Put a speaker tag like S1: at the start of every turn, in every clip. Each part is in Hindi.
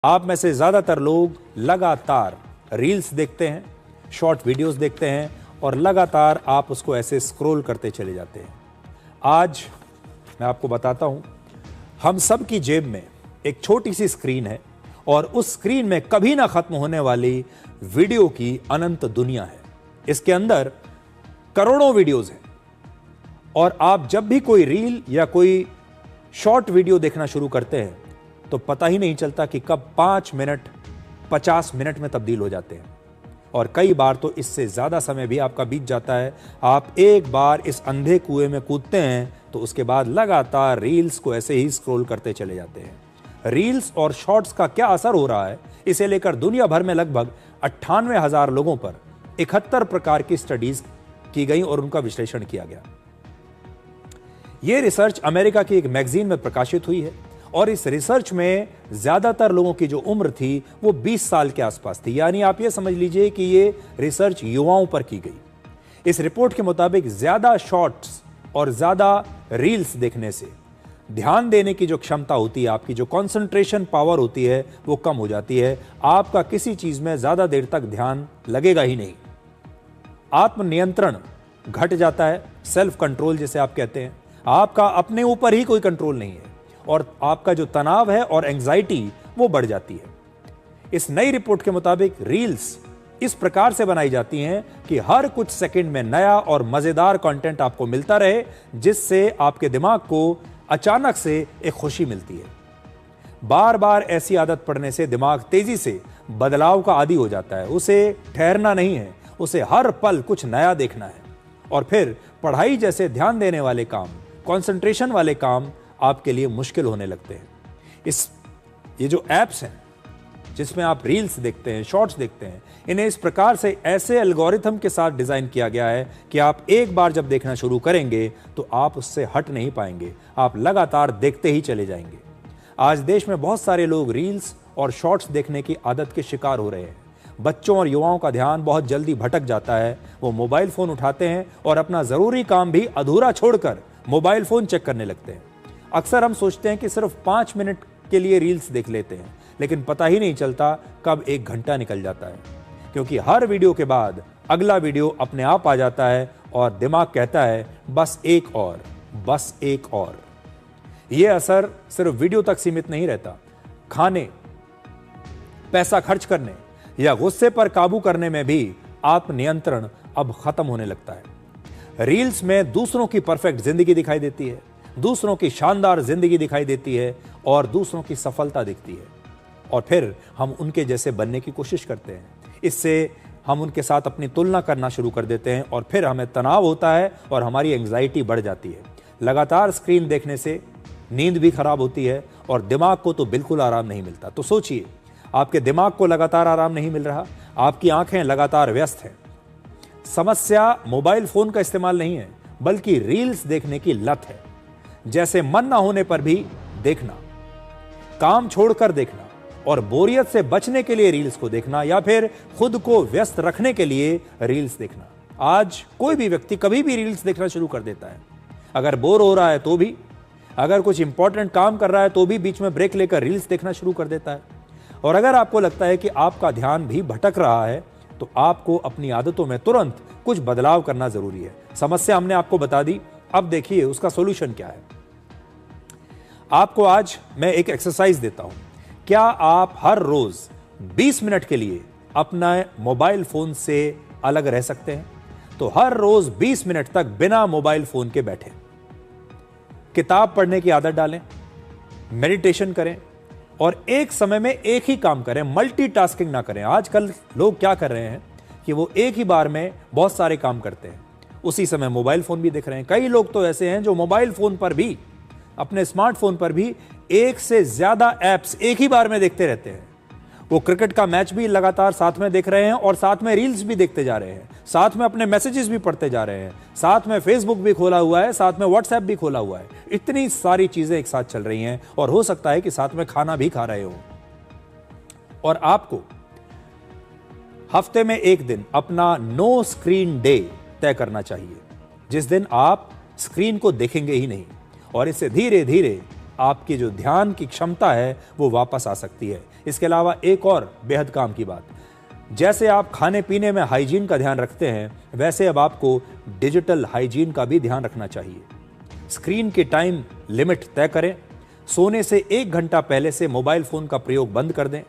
S1: आप में से ज़्यादातर लोग लगातार रील्स देखते हैं, शॉर्ट वीडियोस देखते हैं और लगातार आप उसको ऐसे स्क्रॉल करते चले जाते हैं। आज मैं आपको बताता हूं, हम सब की जेब में एक छोटी सी स्क्रीन है और उस स्क्रीन में कभी ना खत्म होने वाली वीडियो की अनंत दुनिया है। इसके अंदर करोड़ों वीडियोस हैं और आप जब भी कोई रील या कोई शॉर्ट वीडियो देखना शुरू करते हैं तो पता ही नहीं चलता कि कब 5 मिनट 50 मिनट में तब्दील हो जाते हैं और कई बार तो इससे ज़्यादा समय भी आपका बीत जाता है। आप एक बार इस अंधे कुएं में कूदते हैं तो उसके बाद लगातार रील्स को ऐसे ही स्क्रॉल करते चले जाते हैं। रील्स और शॉर्ट्स का क्या असर हो रहा है, इसे लेकर दुनिया भर में लगभग 98,000 लोगों पर 71 प्रकार की स्टडीज की गई और उनका विश्लेषण किया गया। यह रिसर्च अमेरिका की एक मैगजीन में प्रकाशित हुई है और इस रिसर्च में ज्यादातर लोगों की जो उम्र थी वो 20 साल के आसपास थी। यानी आप ये समझ लीजिए कि ये रिसर्च युवाओं पर की गई। इस रिपोर्ट के मुताबिक ज्यादा शॉर्ट्स और ज्यादा रील्स देखने से ध्यान देने की जो क्षमता होती है, आपकी जो कंसंट्रेशन पावर होती है, वो कम हो जाती है। आपका किसी चीज में ज्यादा देर तक ध्यान लगेगा ही नहीं। आत्मनियंत्रण घट जाता है, सेल्फ कंट्रोल जिसे आप कहते हैं। आपका अपने ऊपर ही कोई कंट्रोल नहीं है और आपका जो तनाव है और एंजाइटी वो बढ़ जाती है। इस नई रिपोर्ट के मुताबिक रील्स इस प्रकार से बनाई जाती हैं कि हर कुछ सेकंड में नया और मजेदार कंटेंट आपको मिलता रहे, जिससे आपके दिमाग को अचानक से एक खुशी मिलती है। बार बार ऐसी आदत पड़ने से दिमाग तेजी से बदलाव का आदी हो जाता है। उसे ठहरना नहीं है, उसे हर पल कुछ नया देखना है और फिर पढ़ाई जैसे ध्यान देने वाले काम, कंसंट्रेशन वाले काम आपके लिए मुश्किल होने लगते हैं। ये जो एप्स हैं जिसमें आप रील्स देखते हैं, शॉर्ट्स देखते हैं, इन्हें इस प्रकार से ऐसे एल्गोरिथम के साथ डिजाइन किया गया है कि आप एक बार जब देखना शुरू करेंगे तो आप उससे हट नहीं पाएंगे। आप लगातार देखते ही चले जाएंगे। आज देश में बहुत सारे लोग रील्स और शॉर्ट्स देखने की आदत के शिकार हो रहे हैं। बच्चों और युवाओं का ध्यान बहुत जल्दी भटक जाता है। वो मोबाइल फोन उठाते हैं और अपना जरूरी काम भी अधूरा छोड़कर मोबाइल फोन चेक करने लगते हैं। अक्सर हम सोचते हैं कि सिर्फ 5 मिनट के लिए रील्स देख लेते हैं, लेकिन पता ही नहीं चलता कब 1 घंटा निकल जाता है, क्योंकि हर वीडियो के बाद अगला वीडियो अपने आप आ जाता है और दिमाग कहता है बस एक और, बस एक और। यह असर सिर्फ वीडियो तक सीमित नहीं रहता। खाने, पैसा खर्च करने या गुस्से पर काबू करने में भी आत्मनियंत्रण अब खत्म होने लगता है। रील्स में दूसरों की परफेक्ट जिंदगी दिखाई देती है, दूसरों की शानदार जिंदगी दिखाई देती है और दूसरों की सफलता दिखती है और फिर हम उनके जैसे बनने की कोशिश करते हैं। इससे हम उनके साथ अपनी तुलना करना शुरू कर देते हैं और फिर हमें तनाव होता है और हमारी एंग्जाइटी बढ़ जाती है। लगातार स्क्रीन देखने से नींद भी खराब होती है और दिमाग को तो बिल्कुल आराम नहीं मिलता। तो सोचिए, आपके दिमाग को लगातार आराम नहीं मिल रहा, आपकी आंखें लगातार व्यस्त हैं। समस्या मोबाइल फोन का इस्तेमाल नहीं है, बल्कि रील्स देखने की लत है। जैसे मन ना होने पर भी देखना, काम छोड़कर देखना और बोरियत से बचने के लिए रील्स को देखना या फिर खुद को व्यस्त रखने के लिए रील्स देखना। आज कोई भी व्यक्ति कभी भी रील्स देखना शुरू कर देता है। अगर बोर हो रहा है तो भी, अगर कुछ इंपॉर्टेंट काम कर रहा है तो भी बीच में ब्रेक लेकर रील्स देखना शुरू कर देता है। और अगर आपको लगता है कि आपका ध्यान भी भटक रहा है तो आपको अपनी आदतों में तुरंत कुछ बदलाव करना जरूरी है। समस्या हमने आपको बता दी, अब देखिए उसका सॉल्यूशन क्या है। आपको आज मैं एक एक्सरसाइज देता हूं। क्या आप हर रोज 20 मिनट के लिए अपना मोबाइल फोन से अलग रह सकते हैं? तो हर रोज 20 मिनट तक बिना मोबाइल फोन के बैठें, किताब पढ़ने की आदत डालें, मेडिटेशन करें और एक समय में एक ही काम करें, मल्टीटास्किंग ना करें। आजकल लोग क्या कर रहे हैं कि वो एक ही बार में बहुत सारे काम करते हैं, उसी समय मोबाइल फोन भी देख रहे हैं। कई लोग तो ऐसे हैं जो मोबाइल फोन पर भी, अपने स्मार्टफोन पर भी एक से ज्यादा एप्स एक ही बार में देखते रहते हैं। वो क्रिकेट का मैच भी लगातार साथ में देख रहे हैं और साथ में रील्स भी देखते जा रहे हैं, साथ में अपने मैसेजेस भी पढ़ते जा रहे हैं, साथ में फेसबुक भी खोला हुआ है, साथ में व्हाट्सएप भी खोला हुआ है। इतनी सारी चीजें एक साथ चल रही हैं और हो सकता है कि साथ में खाना भी खा रहे हो। और आपको हफ्ते में एक दिन अपना नो स्क्रीन डे तय करना चाहिए, जिस दिन आप स्क्रीन को देखेंगे ही नहीं। और इससे धीरे धीरे आपकी जो ध्यान की क्षमता है वो वापस आ सकती है। इसके अलावा एक और बेहद काम की बात, जैसे आप खाने पीने में हाइजीन का ध्यान रखते हैं, वैसे अब आपको डिजिटल हाइजीन का भी ध्यान रखना चाहिए। स्क्रीन की टाइम लिमिट तय करें, सोने से 1 घंटा पहले से मोबाइल फोन का प्रयोग बंद कर दें,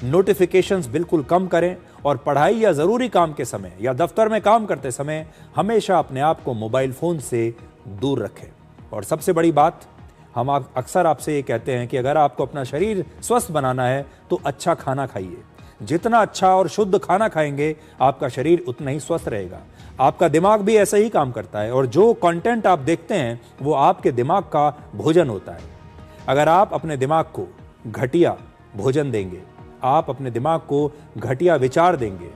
S1: नोटिफिकेशंस बिल्कुल कम करें और पढ़ाई या जरूरी काम के समय या दफ्तर में काम करते समय हमेशा अपने आप को मोबाइल फोन से दूर रखें। और सबसे बड़ी बात, हम अक्सर आपसे ये कहते हैं कि अगर आपको अपना शरीर स्वस्थ बनाना है तो अच्छा खाना खाइए। जितना अच्छा और शुद्ध खाना खाएंगे आपका शरीर उतना ही स्वस्थ रहेगा। आपका दिमाग भी ऐसे ही काम करता है और जो कंटेंट आप देखते हैं वो आपके दिमाग का भोजन होता है। अगर आप अपने दिमाग को घटिया भोजन देंगे, आप अपने दिमाग को घटिया विचार देंगे,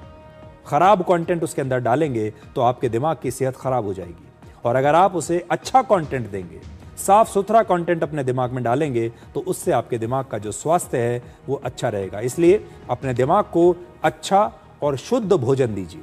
S1: खराब कंटेंट उसके अंदर डालेंगे, तो आपके दिमाग की सेहत खराब हो जाएगी। और अगर आप उसे अच्छा कंटेंट देंगे, साफ सुथरा कंटेंट अपने दिमाग में डालेंगे, तो उससे आपके दिमाग का जो स्वास्थ्य है वो अच्छा रहेगा। इसलिए अपने दिमाग को अच्छा और शुद्ध भोजन दीजिए।